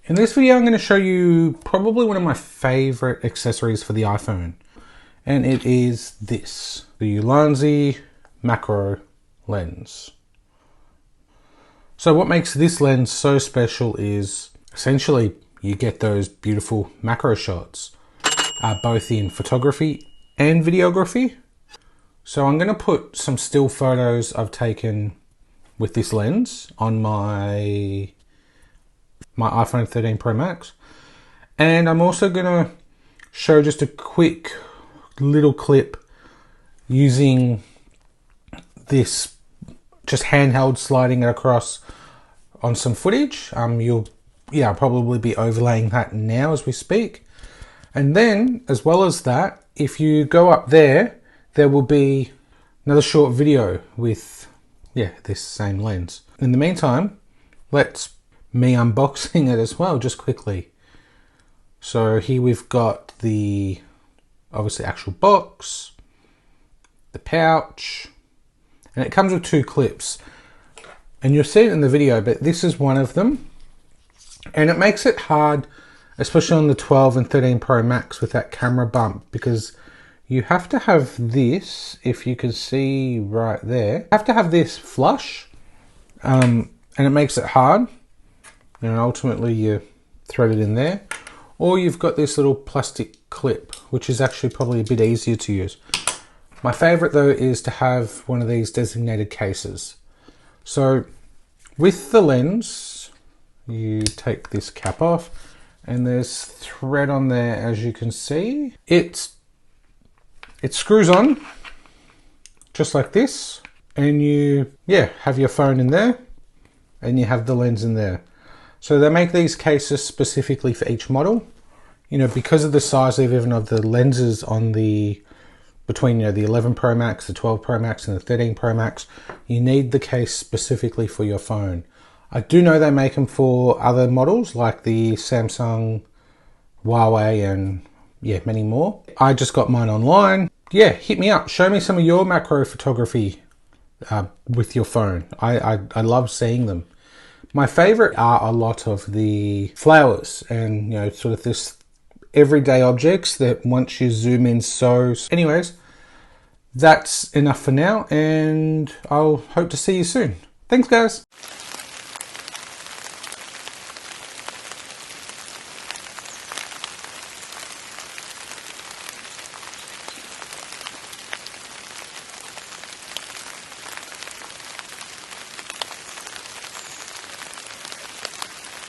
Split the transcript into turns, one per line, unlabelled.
In this video, I'm going to show you probably one of my favorite accessories for the iPhone. And it is this, the Ulanzi Macro Lens. So what makes this lens so special is essentially you get those beautiful macro shots, both in photography and videography. So I'm going to put some still photos I've taken with this lens on my iPhone 13 Pro Max. And I'm also going to show just a quick little clip using this, just handheld sliding it across on some footage. I'll probably be overlaying that now as we speak. And then, as well as that, if you go up there, there will be another short video with, this same lens. In the meantime, let's me unboxing it as well, just quickly. So here we've got the, obviously, actual box, the pouch, and it comes with two clips. And you'll see it in the video, but this is one of them. And it makes it hard, especially on the 12 and 13 Pro Max with that camera bump, because you have to have this, if you can see right there, you have to have this flush, and it makes it hard. And ultimately you thread it in there. Or you've got this little plastic clip, which is actually probably a bit easier to use. My favorite though is to have one of these designated cases. So with the lens, you take this cap off and there's thread on there, as you can see. It screws on just like this, and you have your phone in there and you have the lens in there. So they make these cases specifically for each model, because of the size even of the lenses on between the 11 Pro Max, the 12 Pro Max and the 13 Pro Max, you need the case specifically for your phone. I do know they make them for other models like the Samsung, Huawei and many more. I just got mine online. Hit me up. Show me some of your macro photography with your phone. I love seeing them. My favorite are a lot of the flowers and, sort of this everyday objects that once you zoom in anyways, that's enough for now, and I'll hope to see you soon. Thanks, guys.